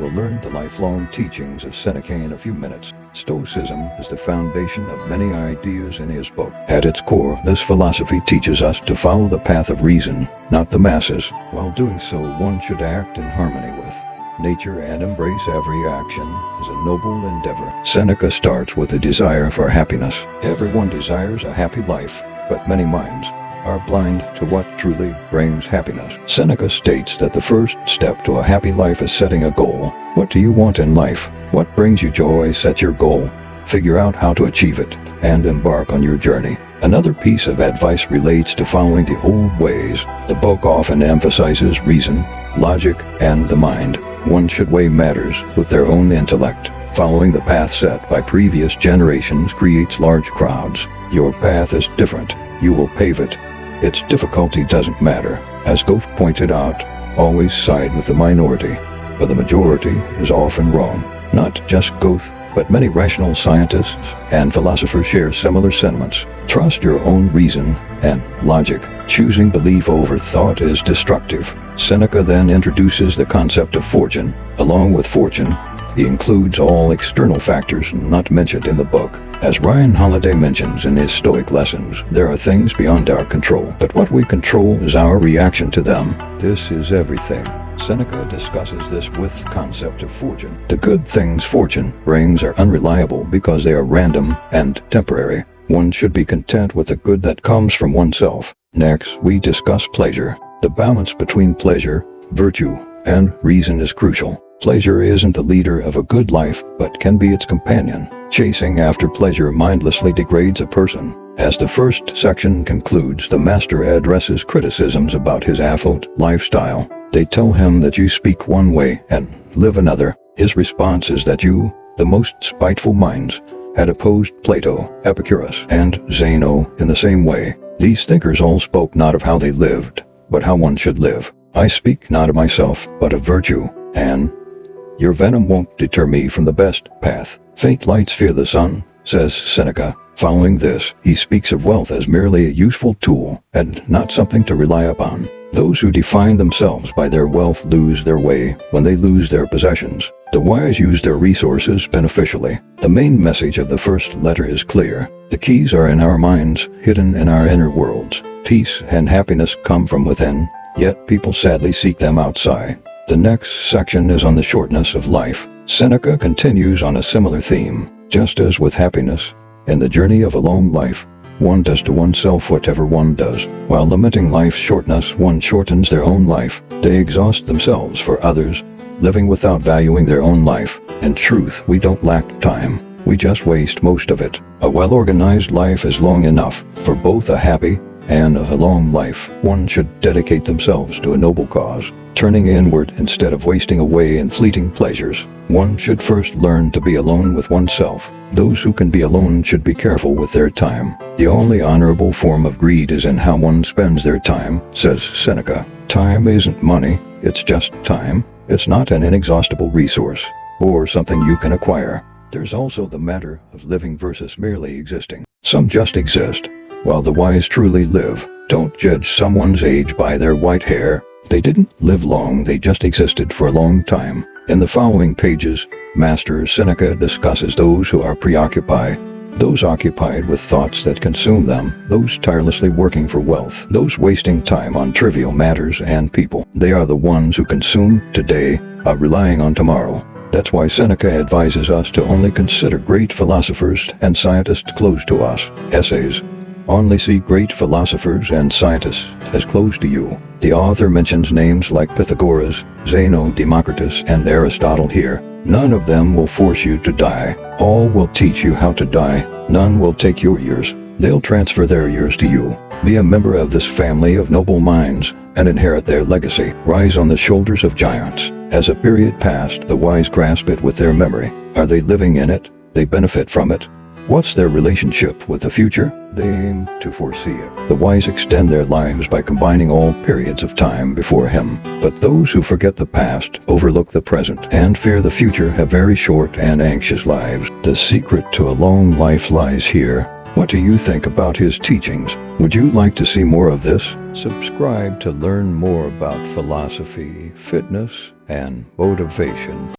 will learn the lifelong teachings of Seneca in a few minutes. Stoicism is the foundation of many ideas in his book. At its core, this philosophy teaches us to follow the path of reason, not the masses. While doing so, one should act in harmony with nature and embrace every action as a noble endeavor. Seneca starts with a desire for happiness. Everyone desires a happy life, but many minds are blind to what truly brings happiness. Seneca states that the first step to a happy life is setting a goal. What do you want in life? What brings you joy? Set your goal. Figure out how to achieve it, and embark on your journey. Another piece of advice relates to following the old ways. The book often emphasizes reason, logic, and the mind. One should weigh matters with their own intellect. Following the path set by previous generations creates large crowds. Your path is different. You will pave it. Its difficulty doesn't matter. As Goethe pointed out, always side with the minority, for the majority is often wrong. Not just Goethe, but many rational scientists and philosophers share similar sentiments. Trust your own reason and logic. Choosing belief over thought is destructive. Seneca then introduces the concept of fortune. Along with fortune, he includes all external factors not mentioned in the book. As Ryan Holiday mentions in his Stoic lessons, there are things beyond our control, but what we control is our reaction to them. This is everything. Seneca discusses this with the concept of fortune. The good things fortune brings are unreliable because they are random and temporary. One should be content with the good that comes from oneself. Next, we discuss pleasure. The balance between pleasure, virtue, and reason is crucial. Pleasure isn't the leader of a good life, but can be its companion. Chasing after pleasure mindlessly degrades a person. As the first section concludes, the master addresses criticisms about his affluent lifestyle. They tell him that you speak one way and live another. His response is that you, the most spiteful minds, had opposed Plato, Epicurus, and Zeno in the same way. These thinkers all spoke not of how they lived, but how one should live. I speak not of myself, but of virtue, and your venom won't deter me from the best path. Faint lights fear the sun, says Seneca. Following this, he speaks of wealth as merely a useful tool and not something to rely upon. Those who define themselves by their wealth lose their way when they lose their possessions. The wise use their resources beneficially. The main message of the first letter is clear. The keys are in our minds, hidden in our inner worlds. Peace and happiness come from within, yet people sadly seek them outside. The next section is on the shortness of life. Seneca continues on a similar theme. Just as with happiness, in the journey of a long life, one does to oneself whatever one does. While lamenting life's shortness, one shortens their own life. They exhaust themselves for others, living without valuing their own life. In truth, we don't lack time. We just waste most of it. A well-organized life is long enough. For both a happy and a long life, one should dedicate themselves to a noble cause, turning inward instead of wasting away in fleeting pleasures. One should first learn to be alone with oneself. Those who can be alone should be careful with their time. The only honorable form of greed is in how one spends their time, says Seneca. Time isn't money, it's just time. It's not an inexhaustible resource, or something you can acquire. There's also the matter of living versus merely existing. Some just exist, while the wise truly live. Don't judge someone's age by their white hair. They didn't live long, they just existed for a long time. In the following pages, Master Seneca discusses those who are preoccupied, those occupied with thoughts that consume them, those tirelessly working for wealth, those wasting time on trivial matters and people. They are the ones who consume today, are relying on tomorrow. That's why Seneca advises us to only consider great philosophers and scientists close to us. Essays. Only see great philosophers and scientists as close to you. The author mentions names like Pythagoras, Zeno, Democritus, and Aristotle here. None of them will force you to die. All will teach you how to die. None will take your years. They'll transfer their years to you. Be a member of this family of noble minds and inherit their legacy. Rise on the shoulders of giants. As a period passed, the wise grasp it with their memory. Are they living in it? They benefit from it. What's their relationship with the future? They aim to foresee it. The wise extend their lives by combining all periods of time before him. But those who forget the past, overlook the present, and fear the future have very short and anxious lives. The secret to a long life lies here. What do you think about his teachings? Would you like to see more of this? Subscribe to learn more about philosophy, fitness, and motivation.